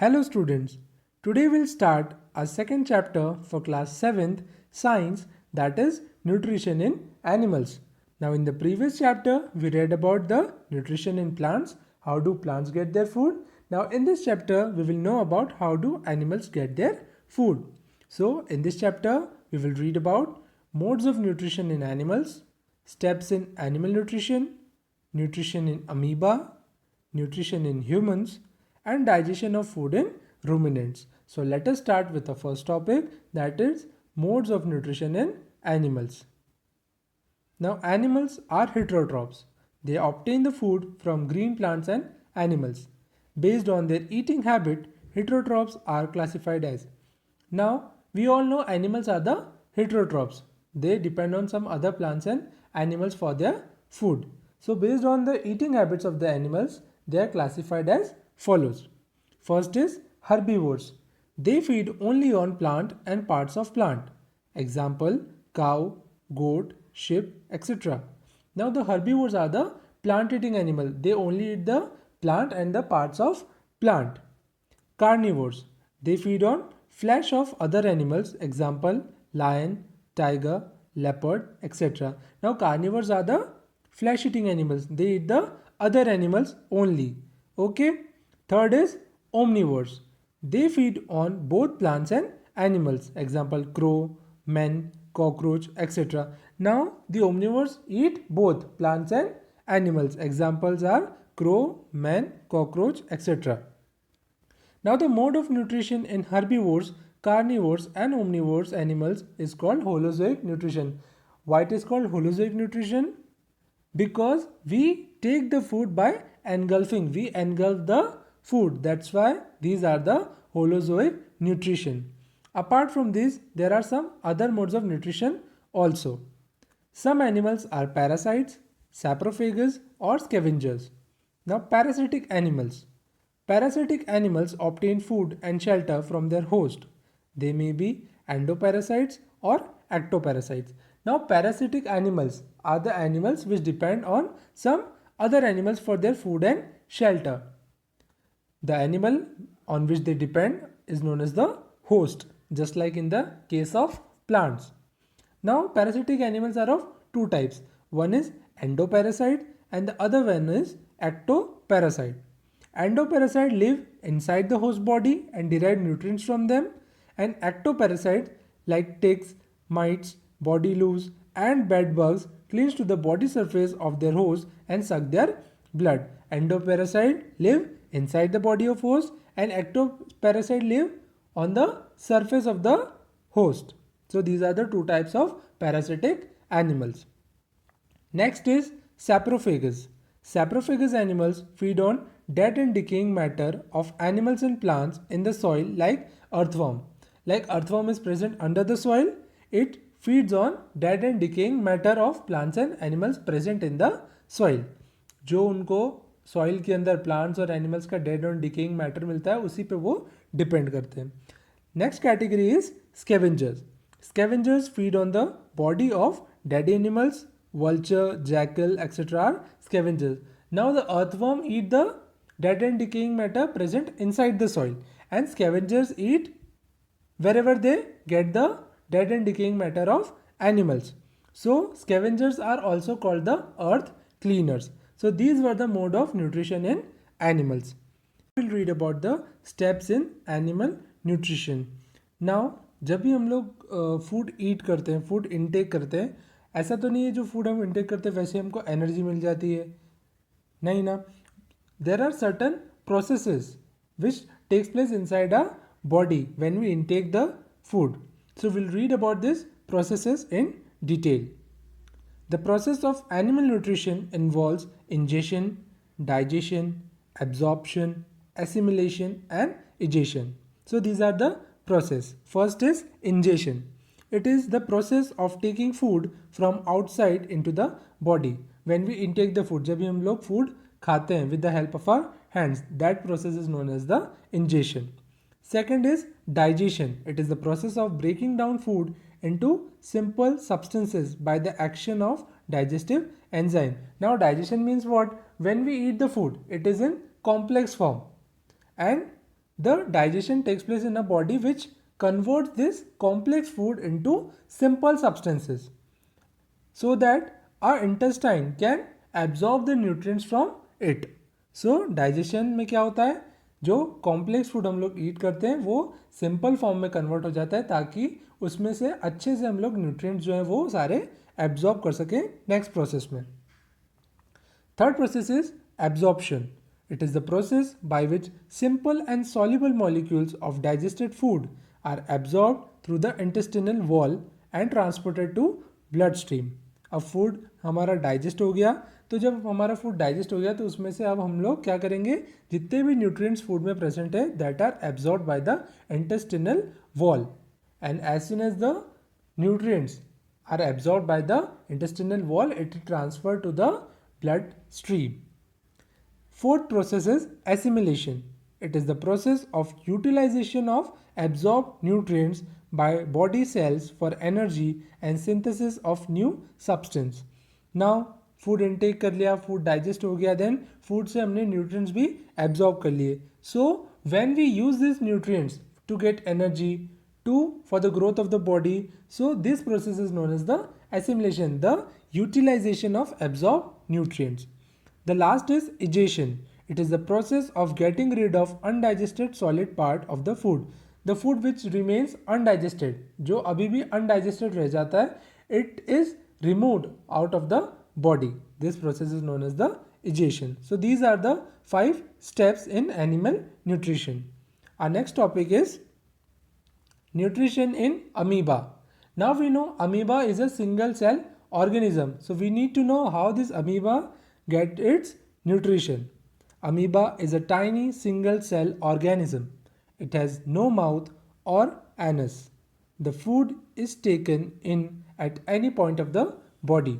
Hello students, today we'll start our second chapter for class 7th science, that is nutrition in animals. Now in the previous chapter we read about the nutrition in plants, how do plants get their food. Now in this chapter we will know about how do animals get their food. So in this chapter we will read about modes of nutrition in animals, steps in animal nutrition, nutrition in amoeba, nutrition in humans, and digestion of food in ruminants. So let us start with the first topic, that is modes of nutrition in animals. Now animals are heterotrophs. They obtain the food from green plants and animals. Based on their eating habit, heterotrophs are classified as. Now we all know animals are the heterotrophs. They depend on some other plants and animals for their food. So based on the eating habits of the animals, they are classified as follows. First is herbivores. They feed only on plant and parts of plant. Example, cow, goat, sheep, etc. Now the herbivores are the plant-eating animal. They only eat the plant and the parts of plant. Carnivores. They feed on flesh of other animals. Example, lion, tiger, leopard, etc. Now carnivores are the flesh-eating animals. They eat the other animals only. Okay. Third is omnivores. They feed on both plants and animals. Example, crow, men, cockroach, etc. Now the omnivores eat both plants and animals. Examples are crow, men, cockroach, etc. Now the mode of nutrition in herbivores, carnivores and omnivores animals is called holozoic nutrition. Why it is called holozoic nutrition? Because we take the food by engulfing. We engulf the food. That's why these are the holozoic nutrition. Apart from this, there are some other modes of nutrition also. Some animals are parasites, saprophagus or scavengers. Now parasitic animals. Parasitic animals obtain food and shelter from their host. They may be endoparasites or ectoparasites. Now parasitic animals are the animals which depend on some other animals for their food and shelter. The animal on which they depend is known as the host, just like in the case of plants. Now parasitic animals are of two types. One is endoparasite and the other one is ectoparasite. Endoparasites live inside the host body and derive nutrients from them, and ectoparasites like ticks, mites, body loose and bed bugs cling to the body surface of their host and suck their blood. Endoparasites live inside the body of host and ectoparasites live on the surface of the host. So these are the two types of parasitic animals. Next is saprophagus. Saprophagus animals feed on dead and decaying matter of animals and plants in the soil like earthworm. Like earthworm is present under the soil, it feeds on dead and decaying matter of plants and animals present in the soil. जो उनको soil के अंदर plants और animals का dead and decaying matter मिलता है, उसी पे वो depend करते हैं. Next category is scavengers. Scavengers feed on the body of dead animals. Vulture, jackal, etc. are scavengers. Now the earthworm eat the dead and decaying matter present inside the soil, and scavengers eat wherever they get the dead and decaying matter of animals. So scavengers are also called the earth cleaners. So these were the mode of nutrition in animals. We will read about the steps in animal nutrition. Now जब भी हम लोग food ईट करते हैं, food intake करते हैं, ऐसा तो नहीं है जो फूड हम इनटेक करते हैं वैसे हमको एनर्जी मिल जाती है, नहीं ना. There are certain processes which takes place inside our body when we intake the food. So will read about this processes in detail. The process of animal nutrition involves ingestion, digestion, absorption, assimilation and egestion. So these are the process. First is ingestion. It is the process of taking food from outside into the body. When we intake the food, जब भी हम लोग food खाते हैं with the help of our hands, that process is known as the ingestion. Second is digestion. It is the process of breaking down food into simple substances by the action of digestive enzyme. Now digestion means what? When we eat the food, it is in complex form and the digestion takes place in a body which converts this complex food into simple substances so that our intestine can absorb the nutrients from it. So digestion में क्या होता है, जो complex food हम लोग ईट करते हैं वो सिंपल फॉर्म में कन्वर्ट हो जाता है ताकि उसमें से अच्छे से हम लोग न्यूट्रिएंट्स जो है वो सारे एब्जॉर्ब कर सकें नेक्स्ट प्रोसेस में. Third process is absorption. It is the process by which simple and soluble molecules of digested food are absorbed through the intestinal wall and transported to bloodstream. अब food हमारा digest हो गया, तो जब हमारा food digest हो गया तो उसमें से अब हम लोग क्या करेंगे, जितने भी न्यूट्रिएंट्स फूड में प्रेजेंट है that are absorbed by the intestinal wall, and as soon as the nutrients are absorbed by the intestinal wall, it is transferred to the blood stream. Fourth process is assimilation. It is the process of utilization of absorbed nutrients by body cells for energy and synthesis of new substance. Now food intake कर लिया, food digest हो गया, then food से हमने nutrients भी absorb कर लिए. So when we use these nutrients to get energy, for the growth of the body, so this process is known as the assimilation, the utilization of absorbed nutrients. The last is egestion. It is the process of getting rid of undigested solid part of the food. The food which remains undigested, जो अभी भी undigested रह जाता है, it is removed out of the body. This process is known as the egestion. So these are the 5 steps in animal nutrition. Our next topic is nutrition in amoeba. Now we know amoeba is a single cell organism. So we need to know how this amoeba get its nutrition. Amoeba is a tiny single cell organism. It has no mouth or anus. The food is taken in at any point of the body.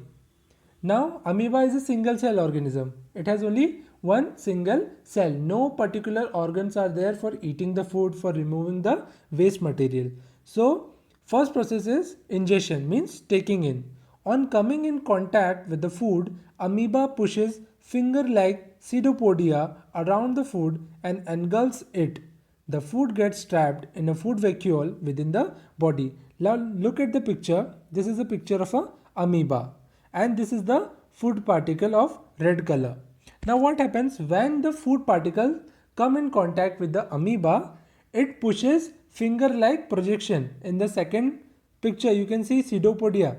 Now amoeba is a single cell organism. It has only one single cell. No particular organs are there for eating the food, for removing the waste material. So first process is ingestion, means taking in. On coming in contact with the food, amoeba pushes finger-like pseudopodia around the food and engulfs it. The food gets trapped in a food vacuole within the body. Now look at the picture. This is a picture of a amoeba and this is the food particle of red color. Now what happens when the food particles come in contact with the amoeba, it pushes finger-like projection. In the second picture you can see pseudopodia.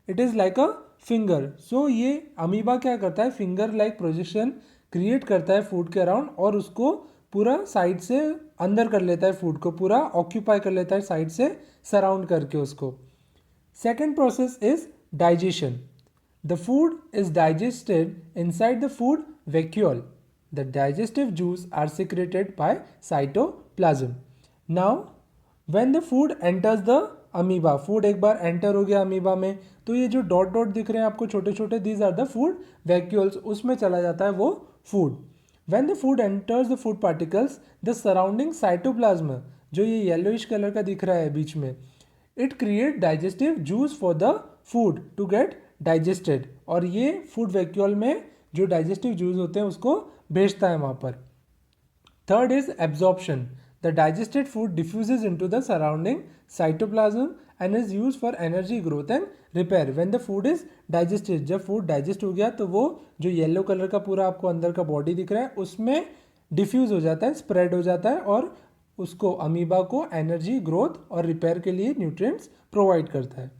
It is like a finger. So ये amoeba क्या करता है, finger-like projection create करता है food के around और उसको पूरा side से अंदर कर लेता है, food को पूरा occupy कर लेता है side से surround करके उसको. Second process is digestion. The food is digested inside the food vacuole. The digestive juice are secreted by cytoplasm. Now, when the food enters the amoeba, food एक बार enter हो गया amoeba में, तो ये जो डॉट डॉट दिख रहे हैं आपको छोटे छोटे, these are the food vacuoles, उसमें चला जाता है वो food. When the food enters the food particles, the surrounding cytoplasm, जो ये yellowish color का दिख रहा है बीच में, it create digestive juice for the food to get digested. और ये food vacuole में जो digestive juice होते हैं उसको भेजता है वहाँ पर. Third is absorption. The digested food diffuses into the surrounding cytoplasm and is used for energy growth and repair. When the food is digested, जब food digest हो गया तो वो जो येलो कलर का पूरा आपको अंदर का बॉडी दिख रहा है उसमें डिफ्यूज हो जाता है, स्प्रेड हो जाता है और उसको अमीबा को एनर्जी ग्रोथ और रिपेयर के लिए न्यूट्रिएंट्स प्रोवाइड करता है.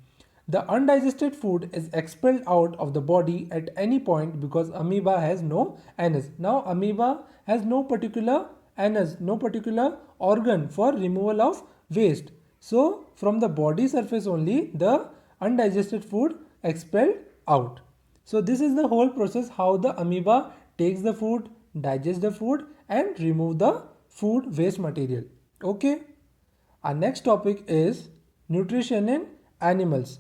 The undigested food is expelled out of the body at any point because amoeba has no anus. Now amoeba has no particular anus, no particular organ for removal of waste. So from the body surface only the undigested food expelled out. So this is the whole process how the amoeba takes the food, digests the food and remove the food waste material. Okay. Our next topic is nutrition in animals.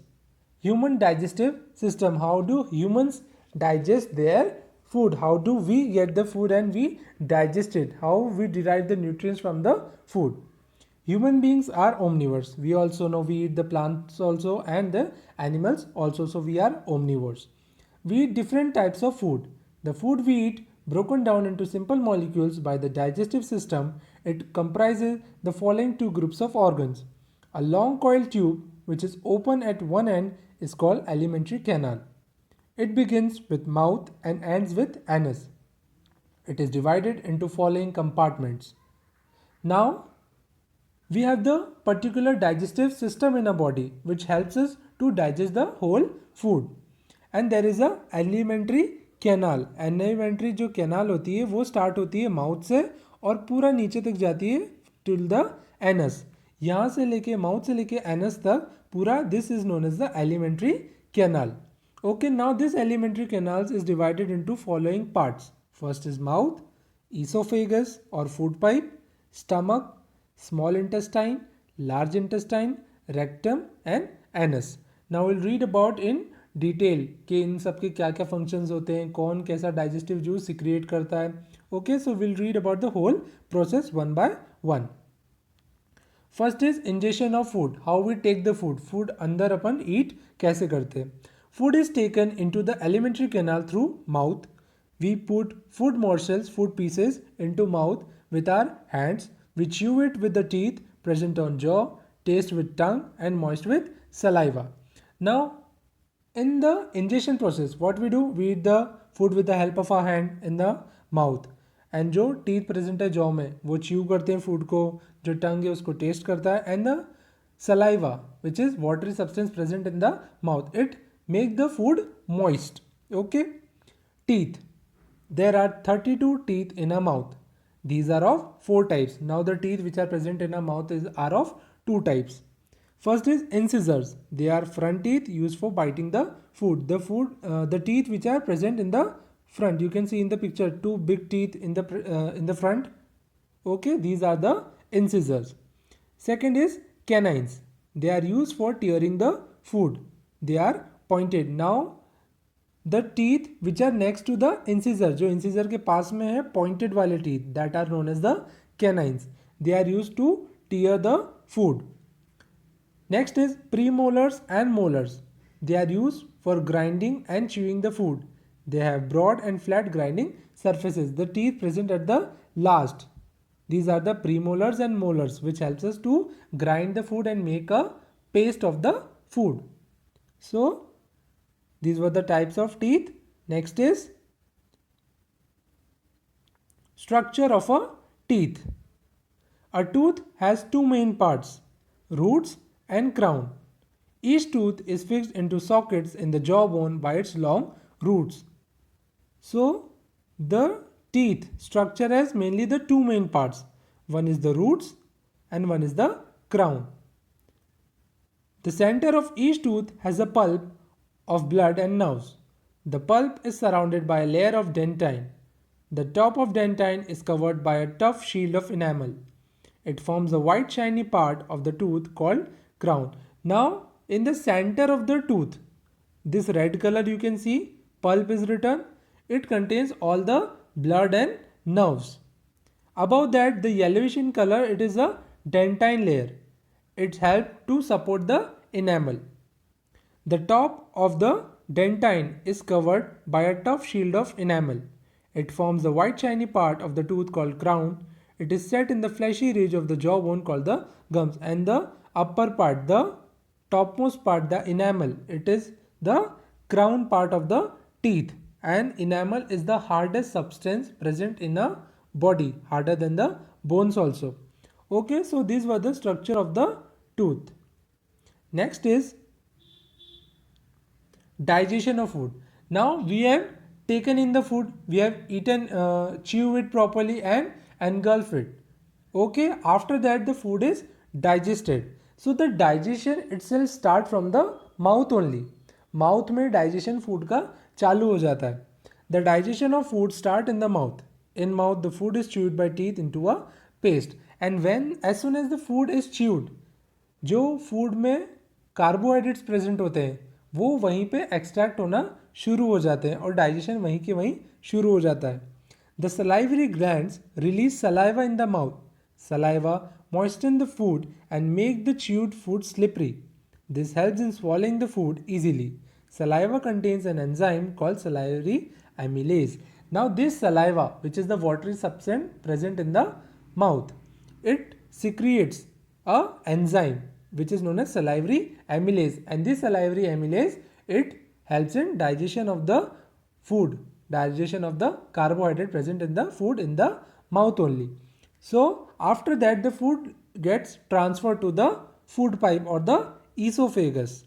Human digestive system. How do humans digest their food? How do we get the food and we digest it? How we derive the nutrients from the food? Human beings are omnivores. We also know we eat the plants also and the animals also. So we are omnivores. We eat different types of food. The food we eat broken down into simple molecules by the digestive system It comprises the following two groups of organs. A long coiled tube which is open at one end is called alimentary canal. It begins with mouth and ends with anus. It is divided into following compartments. Now we have the particular digestive system in our body which helps us to digest the whole food. And there is a alimentary canal. Alimentary जो canal होती है वो start होती है mouth से और पूरा नीचे तक जाती है till the anus. यहाँ से लेके mouth से लेके anus तक पूरा this is known as the alimentary canal. Okay, now this alimentary canals is divided into following parts. First is mouth, esophagus or food pipe, stomach, small intestine, large intestine, rectum and anus. Now we'll read about in detail कि इन सब के क्या क्या functions होते हैं, कौन कैसा digestive juice secrete करता है. Okay, so will read about the whole process one by one. First is ingestion of food. How we take the food. Food अंदर अपन ईट कैसे करते हैं. Food is taken into the alimentary canal through mouth. We put food morsels, food pieces into mouth with our hands. We chew it with the teeth present on jaw, taste with tongue and moist with saliva. Now in the ingestion process what we do, we eat the food with the help of our hand in the mouth, and जो teeth present है jaw में वो chew करते हैं food को, जो tongue है उसको taste करता है, and the saliva which is watery substance present in the mouth, it make the food moist. Okay, teeth. There are 32 teeth in a mouth. These are of 4 types. Now the teeth which are present in our mouth are of 2 types. First is incisors. They are front teeth used for biting the food. The teeth which are present in the front. You can see in the picture 2 big teeth in the front. Okay, these are the incisors. Second is canines. They are used for tearing the food. They are pointed. Now the teeth which are next to the incisor, जो incisor के पास में है pointed वाले teeth, that are known as the canines. They are used to tear the food. Next is premolars and molars. They are used for grinding and chewing the food. They have broad and flat grinding surfaces. The teeth present at the last. These are the premolars and molars which helps us to grind the food and make a paste of the food. So these were the types of teeth. Next is structure of a teeth. A tooth has 2 main parts, roots and crown. Each tooth is fixed into sockets in the jawbone by its long roots. So the teeth structure has mainly the 2 main parts. One is the roots and one is the crown. The center of each tooth has a pulp of blood and nerves. The pulp is surrounded by a layer of dentine. The top of dentine is covered by a tough shield of enamel. It forms a white shiny part of the tooth called crown. Now in the center of the tooth, this red color you can see, pulp is written. It contains all the blood and nerves. Above that, the yellowish in color, it is a dentine layer. It helps to support the enamel. The top of the dentine is covered by a tough shield of enamel. It forms the white shiny part of the tooth called crown. It is set in the fleshy ridge of the jawbone called the gums, and the upper part, the topmost part, the enamel, it is the crown part of the teeth, and enamel is the hardest substance present in a body, harder than the bones also. Okay, so these were the structure of the tooth. Next is digestion of food. Now we have taken in the food, we have eaten, chew it properly and engulf it. Okay, after that the food is digested. So the digestion itself start from the mouth only. Mouth में digestion food का चालू हो जाता है. The digestion of food start in the mouth. In mouth the food is chewed by teeth into a paste, and as soon as the food is chewed, जो food में carbohydrates present होते हैं वो वहीं पे एक्सट्रैक्ट होना शुरू हो जाते हैं और डाइजेशन वहीं के वहीं शुरू हो जाता है. The salivary glands release saliva in the mouth. Saliva moisten the food and make the chewed food slippery. This helps in swallowing the food easily. Saliva contains an enzyme called salivary amylase. Now this saliva, which is the watery substance present in the mouth, it secretes a enzyme which is known as salivary amylase, and this salivary amylase, it helps in digestion of the food, digestion of the carbohydrate present in the food in the mouth only. So after that the food gets transferred to the food pipe or the esophagus.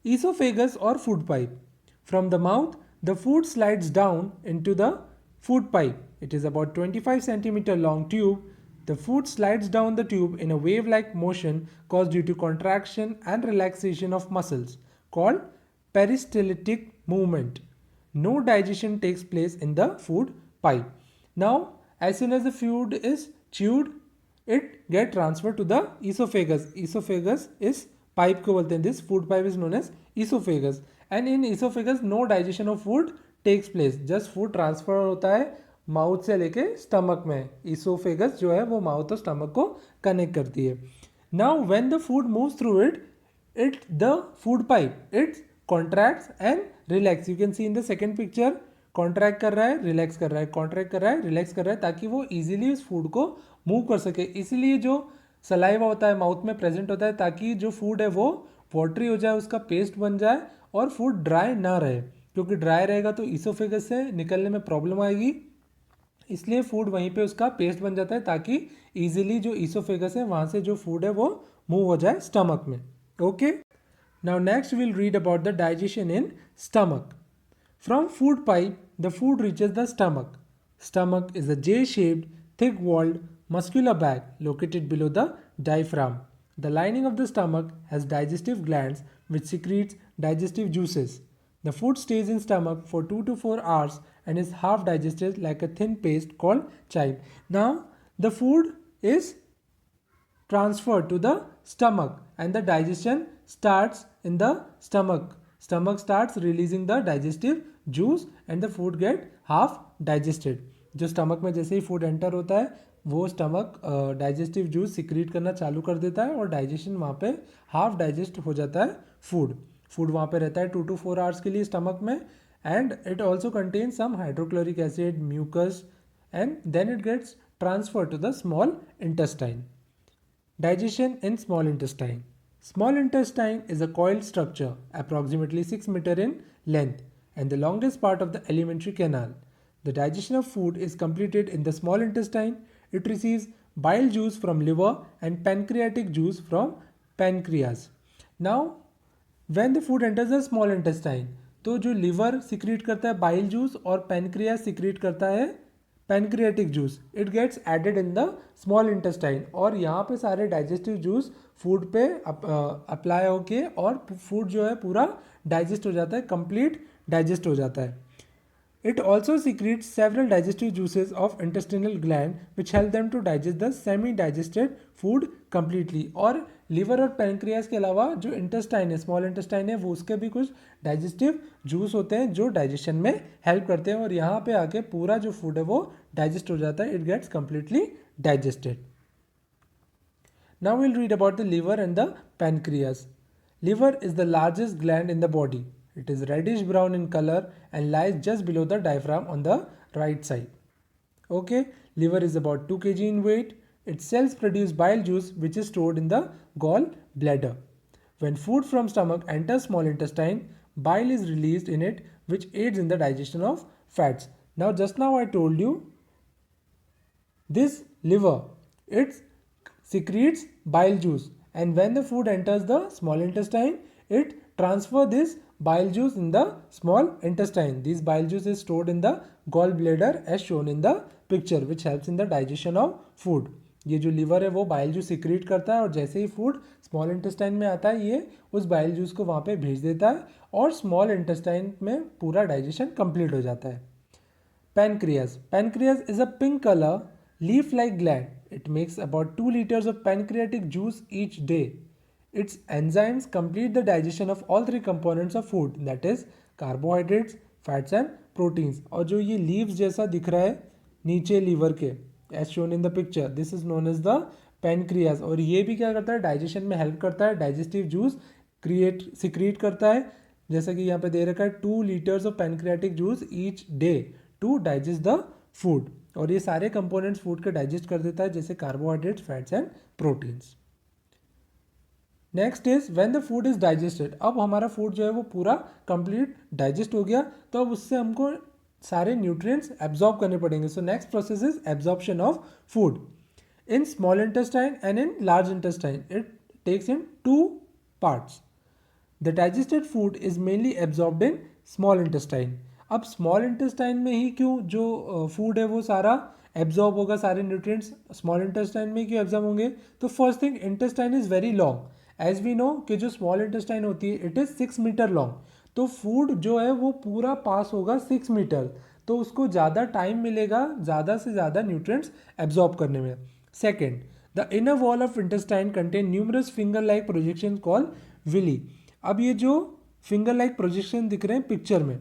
Esophagus or food pipe. From the mouth, the food slides down into the food pipe. It is about 25 centimeter long tube. The food slides down the tube in a wave-like motion caused due to contraction and relaxation of muscles called peristaltic movement. No digestion takes place in the food pipe. Now, as soon as the food is chewed, it get transferred to the esophagus. Esophagus is pipe को बोलते हैं. This food pipe is known as esophagus. And in esophagus, no digestion of food takes place. Just food transfer होता है mouth से लेके stomach में. Esophagus जो है वो माउथ और स्टमक को कनेक्ट करती है. Now when the food moves through it, the food pipe, it contracts and relax. You can see in the second picture, contract कर रहा है, रिलैक्स कर रहा है, कॉन्ट्रैक्ट कर रहा है, रिलैक्स कर रहा है, ताकि वो इजीली उस फूड को मूव कर सके. इसीलिए जो सलाइवा होता है माउथ में प्रेजेंट होता है, ताकि जो फूड है वो वाटरी हो जाए, उसका पेस्ट बन जाए और फूड ड्राई ना रहे. क्योंकि ड्राई रहेगा तो इसोफेगस से निकलने में प्रॉब्लम आएगी, इसलिए फूड वहीं पे उसका पेस्ट बन जाता है, ताकि इजीली जो इसोफेगस है वहाँ से जो फूड है वो मूव हो जाए स्टमक में. Okay, now next will read about the digestion in stomach. From food pipe, the food reaches the stomach. Stomach is a J-shaped, thick-walled, muscular bag located below the diaphragm. The lining of the stomach has digestive glands which secretes digestive juices. The food stays in stomach for 2 to 4 hours and is half digested like a thin paste called chyme. Now, the food is transferred to the stomach and the digestion starts in the stomach. Stomach starts releasing the digestive juice and the food get half digested. जो stomach में जैसे ही food enter होता है वो stomach digestive juice secrete करना चालू कर देता है और डाइजेशन वहाँ पे हाफ डाइजेस्ट हो जाता है. फूड वहाँ पे रहता है 2 to 4 आवर्स के लिए स्टमक में, and it also contain some hydrochloric acid, mucus, and then it gets transfer to the small intestine. Digestion in small intestine. Small intestine is a coiled structure approximately 6 meters in length and the longest part of the alimentary canal. The digestion of food is completed in the small intestine. It receives bile juice from liver and pancreatic juice from pancreas. Now, when the food enters the small intestine, तो जो liver secrete करता है bile juice और pancreas secrete करता है pancreatic juice. It gets added in the small intestine और यहाँ पे सारे डाइजेस्टिव जूस फूड पे अप्लाई होके और फूड जो है पूरा डाइजेस्ट हो जाता है, कंप्लीट डाइजेस्ट हो जाता है. It also secretes several digestive juices of intestinal gland which help them to digest the semi-digested food completely. और लिवर और पैनक्रियास के अलावा जो इंटेस्टाइन है, स्मॉल इंटेस्टाइन है, वो उसके भी कुछ डाइजेस्टिव जूस होते हैं जो डाइजेशन में हेल्प करते हैं और यहाँ पे आके पूरा जो फूड है वो डाइजेस्ट हो जाता है. It gets completely digested. Now we'll read about the liver and the pancreas. Liver is the largest gland in the body. It is reddish brown in color and lies just below the diaphragm on the right side. Okay, liver is about 2 kg in weight. Its cells produce bile juice which is stored in the gall bladder. When food from stomach enters small intestine, bile is released in it which aids in the digestion of fats. Now just now I told you this liver, it secretes bile juice, and when the food enters the small intestine, it transfers this bile juice in the small intestine. This bile juice is stored in the gallbladder as shown in the picture, which helps in the digestion of food. ये जो liver है वो bile juice secrete करता है और जैसे ही food small intestine में आता है ये उस बाइल जूस को वहाँ पे भेज देता है और स्मॉल इंटेस्टाइन में पूरा डाइजेशन कंप्लीट हो जाता है. Pancreas. Pancreas is a pink color leaf-like gland. It makes about 2 liters of pancreatic juice each day. Its enzymes complete the digestion of all 3 components of food, that is carbohydrates, fats and proteins. और जो ये leaves जैसा दिख रहा है नीचे liver के as shown in the picture, this is known as the pancreas. और ये भी क्या करता है डाइजेशन में हेल्प करता है, डाइजेस्टिव जूस सिक्रीट करता है, जैसा कि यहाँ पे दे रखा है 2 liters of pancreatic juice each day to digest the food. और ये सारे कंपोनेंट्स फूड के डाइजेस्ट कर देता है, जैसे carbohydrates, fats and proteins. Next is when the food is digested. अब हमारा फूड जो है वो पूरा कंप्लीट डाइजेस्ट हो गया, तो अब उससे हमको सारे न्यूट्रिएंट्स एब्जॉर्ब करने पड़ेंगे। So next process is absorption of food in small intestine and in large intestine. It takes in two parts. The digested food is mainly absorbed in small intestine. अब स्मॉल इंटेस्टाइन में ही क्यों जो food है वो सारा absorb होगा, सारे न्यूट्रिएंट्स स्मॉल इंटेस्टाइन में क्यों एब्जॉर्ब होंगे? तो first thing, intestine is very long. As we know कि जो स्मॉल इंटेस्टाइन होती है इट इज़ 6 मीटर लॉन्ग, तो फूड जो है वो पूरा पास होगा 6 मीटर, तो उसको ज़्यादा टाइम मिलेगा ज़्यादा से ज़्यादा न्यूट्रिएंट्स एब्जॉर्ब करने में। Second, the inner wall of intestine contain numerous finger like projection called villi. अब ये जो फिंगर लाइक प्रोजेक्शन दिख रहे हैं पिक्चर में,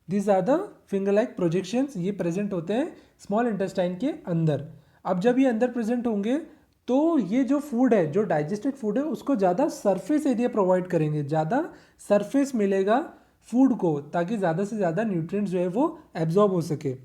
this are the finger like projections, ये प्रेजेंट होते हैं स्मॉल इंटेस्टाइन के अंदर। अब जब ये अंदर प्रेजेंट होंगे तो ये जो फूड है, जो डाइजेस्टेड फूड है, उसको ज़्यादा सरफेस एरिया प्रोवाइड करेंगे, ज़्यादा सरफेस मिलेगा फूड को, ताकि ज़्यादा से ज़्यादा न्यूट्रिएंट्स जो है वो एब्जॉर्ब हो सके।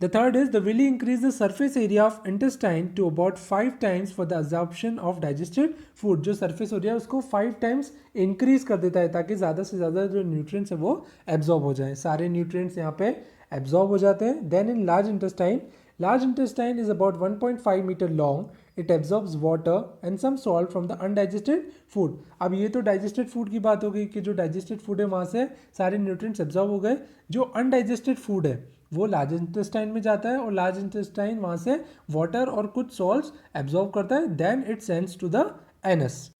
The third is the villi increase the surface area of intestine to about 5 times for the absorption of digested food। जो surface area है उसको 5 times increase कर देता है, ताकि ज़्यादा से ज़्यादा जो nutrients है वो absorb हो जाए। सारे nutrients यहाँ पे absorb हो जाते हैं। Then in large intestine is about 1.5 meter long. It absorbs water and some salt from the undigested food। अब ये तो digested food की बात हो गई कि जो digested food है वहाँ से सारे nutrients absorb हो गए। जो undigested food है वो लार्ज इंटेस्टाइन में जाता है, और लार्ज इंटेस्टाइन वहाँ से वाटर और कुछ सॉल्ट्स एब्जॉर्ब करता है, then it sends to the anus.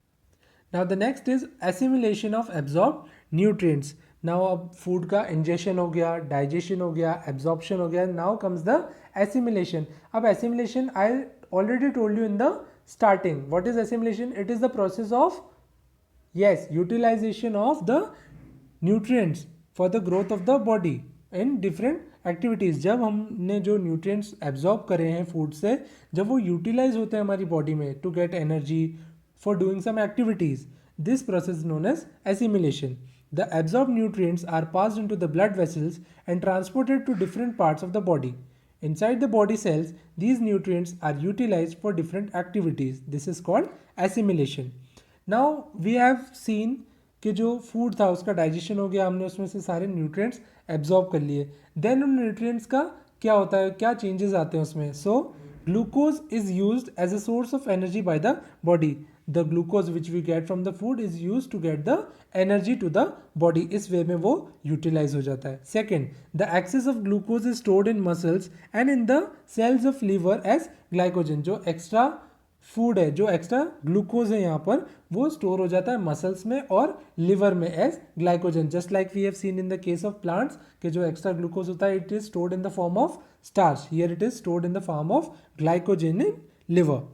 Now the next is assimilation of absorb nutrients. Now अब फूड का इंजेशन हो गया, डाइजेशन हो गया, एब्जॉर्प्शन हो गया, नाउ कम्स द एसिमिलेशन। अब assimilation I already told you in the starting. What is assimilation? It is the process of utilization of the nutrients for the growth of the body in different activities. जब हमने जो nutrients absorb करे हैं food से, जब वो utilise होते हैं हमारी बॉडी में to get energy for doing some activities, this process known as assimilation. The absorb nutrients are passed into the blood vessels and transported to different parts of the body. Inside the body cells, these nutrients are utilized for different activities. This is called assimilation. Now we have seen कि जो food था उसका digestion हो गया, हमने उसमें से सारे न्यूट्रिएंट्स एब्जॉर्ब कर लिए। देन उन न्यूट्रिएंट्स का क्या होता है, क्या चेंजेस आते हैं उसमें? So glucose is used as a source of energy by the body. The glucose which we get from the food is use to get the energy to the body. इस way में वो utilize हो जाता है। Second, the excess of glucose is stored in muscles and in the cells of liver as glycogen. जो extra food है, जो extra glucose है यहाँ पर, वो स्टोर हो जाता है मसल्स में और लिवर में as glycogen. Just like we have seen in the case of plants कि जो एक्स्ट्रा ग्लूकोज होता है it is stored in the form of starch, here it is stored in the form of glycogen in liver.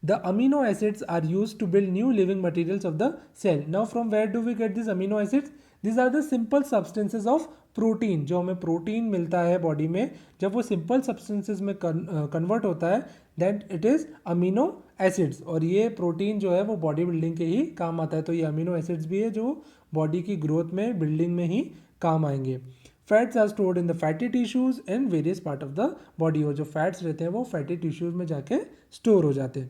The amino acids are used to build new living materials of the cell. Now from where do we get these amino acids? These are the simple substances of protein. जो हमें protein मिलता है body में, जब वो simple substances में convert होता है that it is amino acids. और ये प्रोटीन जो है वो बॉडी बिल्डिंग के ही काम आता है। तो ये अमीनो एसिड्स भी है जो बॉडी की ग्रोथ में, बिल्डिंग में ही काम आएंगे। Fats are stored in the fatty tissues and various part of the body. और जो फैट्स रहते हैं वो फैटी टिश्यूज में जाके स्टोर हो जाते हैं।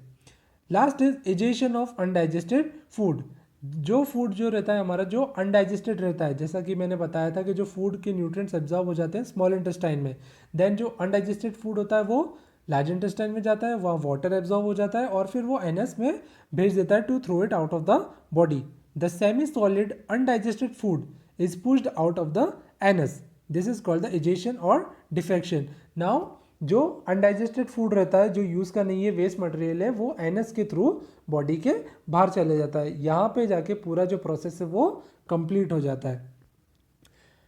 Last is egestion of undigested food. जो फूड जो रहता है हमारा, जो अनडाइजेस्टेड रहता है, जैसा कि मैंने बताया था कि जो फूड के न्यूट्रिएंट्स एब्जॉर्ब हो जाते हैं स्मॉल इंटेस्टाइन में, देन जो अनडाइजेस्टेड फूड होता है वो लार्ज इंटेस्टाइन में जाता है, वहाँ वाटर एब्जॉर्ब हो जाता है और फिर वो एनएस में भेज देता है to throw it out of the body. The semi solid undigested food is pushed out of the anus. This is called the egestion और डिफेक्शन। नाउ जो अनडाइजेस्टेड फूड रहता है, जो यूज़ का नहीं है, वेस्ट मटेरियल है, वो एनएस के थ्रू बॉडी के बाहर चले जाता है। यहाँ पे जाके पूरा जो प्रोसेस है वो कंप्लीट हो जाता है।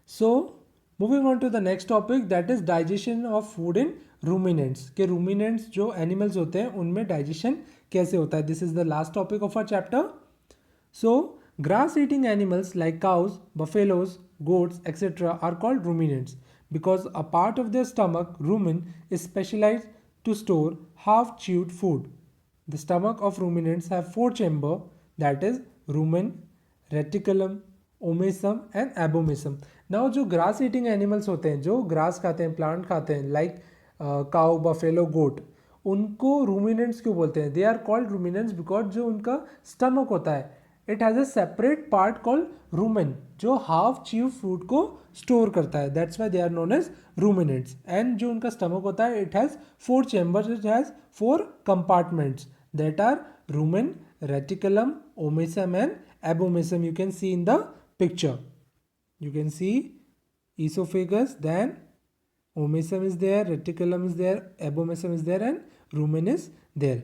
So moving on to the next topic, that is digestion of food in ruminants. के रूमिनेंट्स जो एनिमल्स होते हैं उनमें डाइजेशन कैसे होता है। This is the last topic of our chapter. So grass eating animals like cows, buffaloes, goats, etc. are called ruminants because a part of their stomach, rumen, is specialized to store half-chewed food. The stomach of ruminants have 4 chambers, that is rumen, reticulum, omasum and abomasum. Now जो grass eating animals होते हैं, जो grass खाते हैं, plant खाते हैं, like cow, buffalo, गोट, उनको ruminants क्यों बोलते हैं? They are called ruminants because जो उनका स्टमक होता है it has a separate part called rumen जो हाफ च्यू फूड को स्टोर करता है, that's why they are known as ruminants. And जो उनका स्टमक होता है it has 4 chambers, it has 4 compartments that are rumen, reticulum, omasum and abomasum. You can see in the picture. You can see esophagus, then omesum is there, reticulum is there, abomesum is there, and rumen is there.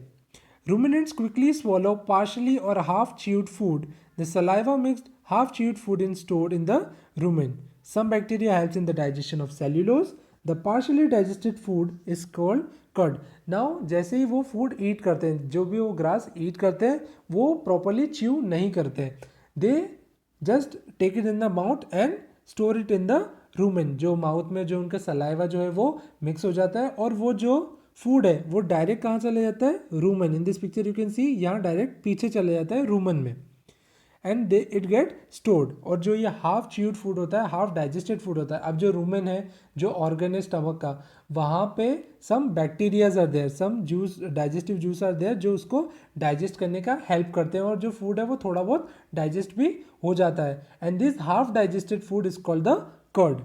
Ruminants quickly swallow partially or half chewed food. The saliva mixed half chewed food is stored in the rumen. Some bacteria helps in the digestion of cellulose. The partially digested food is called curd. Now जैसे ही वो food ईट करते हैं, जो भी वो grass ईट करते हैं वो प्रॉपरली च्यू नहीं करते, they just take it in the mouth and store it in the rumen. जो माउथ में जो उनका सलाइवा जो है वो मिक्स हो जाता है और वो जो फूड है वो डायरेक्ट कहाँ चले जाता है? Rumen. In this picture you can सी यहाँ डायरेक्ट पीछे चले जाता है रूमेन में and they it get stored. और जो ये हाफ च्यूड फूड होता है, हाफ डाइजेस्टेड फूड होता है. अब जो रूमेन है, जो ऑर्गन है स्टमक का, वहाँ पे some bacterias are there, some juice, digestive juice are there जो उसको डाइजेस्ट करने का हेल्प करते हैं और जो फूड है वो थोड़ा बहुत डाइजेस्ट भी हो जाता है. And this half digested food is called the curd.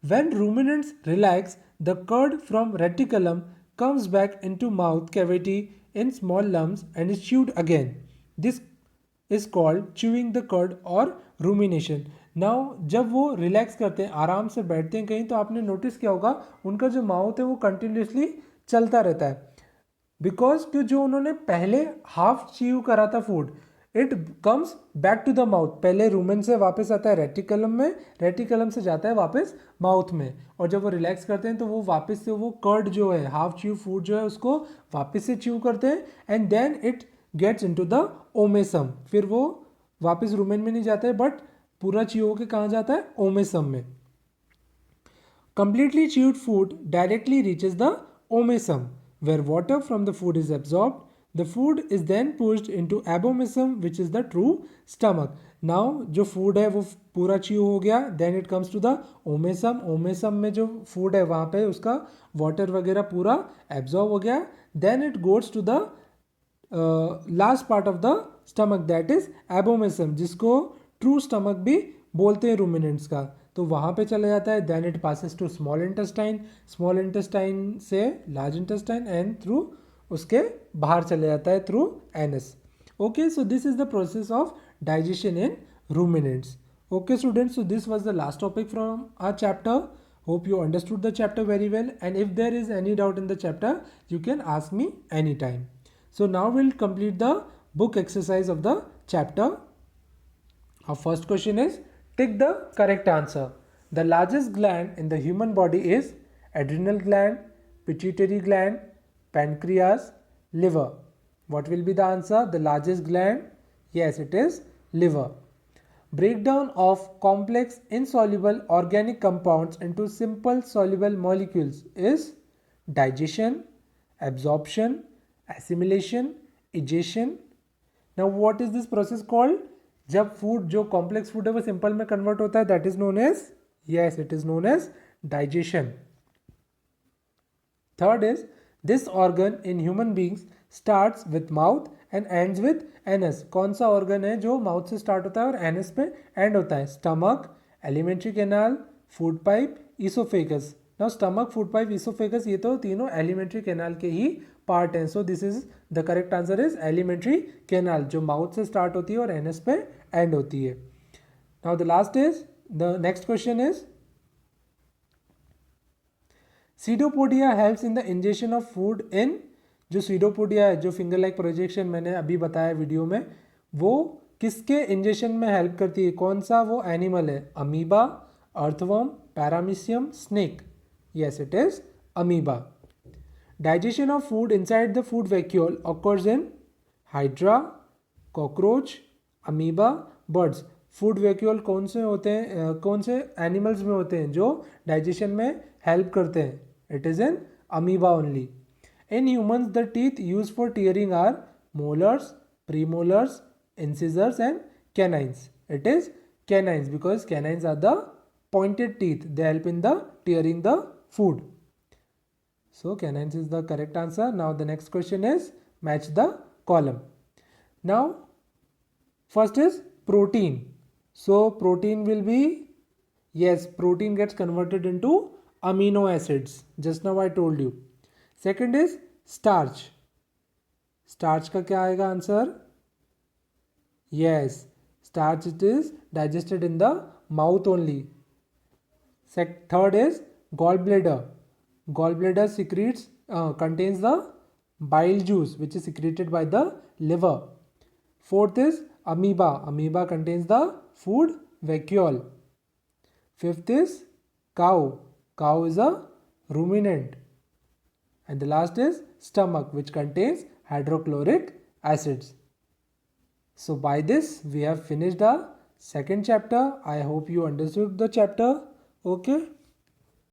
When ruminants relax, the curd from reticulum comes back into mouth cavity in small lumps and is chewed again. This is called chewing the curd or rumination. Now जब वो relax करते हैं, आराम से बैठते हैं कहीं, तो आपने नोटिस किया होगा उनका जो माउथ है वो कंटिन्यूसली चलता रहता है बिकॉज कि जो उन्होंने पहले हाफ च्यू करा था food it comes back to the mouth. पहले रूमेन से वापस आता है रेटिकुलम में, रेटिकुलम से जाता है वापस माउथ में, और जब वो रिलैक्स करते हैं तो वो वापस से वो कर्ड जो है, हाफ च्यू फूड जो है, उसको वापस से च्यू करते हैं and then it gets into the omasum. फिर वो वापस रूमेन में नहीं जाता है बट पूरा च्यू होकर कहाँ जाता है? ओमेसम में. Completely chewed food directly reaches the omesum, where water from the food is absorbed. The food is then pushed into abomesum, which is the true stomach. Now जो food है वो पूरा chew हो गया, then it comes to the omesum. omesum में जो food है वहाँ पे उसका water वगैरह पूरा absorb हो गया, then it goes to the last part of the stomach, that is abomesum, जिसको true stomach भी बोलते हैं ruminants का. तो वहाँ पे चला जाता है, then it passes to small intestine, small intestine से लार्ज इंटेस्टाइन एंड थ्रू उसके बाहर चले जाता है through anus. Okay, so this is the process of digestion in ruminants. Okay students, so this was the last topic from our chapter. Hope you understood the chapter very well, and if there is any doubt in the chapter you can ask me anytime. So now we'll complete the book exercise of the chapter. Our first question is, tick the correct answer. The largest gland in the human body is adrenal gland, pituitary gland, pancreas, liver. What will be the answer? The largest gland? Yes, it is liver. Breakdown of complex insoluble organic compounds into simple soluble molecules is digestion, absorption, assimilation, egestion. Now what is this process called? जब food, जो complex food है वो simple में convert होता है, that is known as, yes it is known as digestion. Third is, this organ in human beings starts with mouth and ends with anus. कौन सा organ है जो माउथ से स्टार्ट होता है और एनस पे एंड होता है? Stomach, alimentary canal, food pipe, oesophagus. Now stomach, food pipe, oesophagus, ये तो तीनों एलिमेंट्री कैनाल के ही पार्ट हैं. सो this is the correct answer is alimentary canal, जो माउथ से स्टार्ट होती है और एनस पे एंड होती है. Now the last is, the next question is, pseudopodia helps in the injection of food इन. जो सीडोपोडिया है, जो फिंगर लाइक प्रोजेक्शन मैंने अभी बताया वीडियो में, वो किसके इंजेक्शन में हेल्प करती है? कौन सा वो एनिमल है? Amoeba, earthworm, paramecium, snake. Yes it is amoeba. Digestion of food inside the food vacuole occurs in hydra, cockroach, amoeba, birds. Food vacuole कौन से होते हैं, कौन से एनिमल्स में होते हैं जो डाइजेशन में हेल्प करते हैं? It is in amoeba only. In humans the teeth use for tearing are molars, premolars, incisors and canines. It is canines because canines are the pointed teeth. They help in the tearing the food. So canines is the correct answer. Now the next question is match the column. Now first is protein. So protein will be, yes, protein gets converted into amino acids. Just now I told you. Second is starch. Starch का क्या आएगा answer? Yes, starch it is digested in the mouth only. Third is gallbladder. Gallbladder secretes contains the bile juice which is secreted by the liver. Fourth is amoeba. Amoeba contains the food vacuole. Fifth is cow. Cow is a ruminant. And the last is stomach, which contains hydrochloric acids. So by this we have finished the second chapter. I hope you understood the chapter. Okay.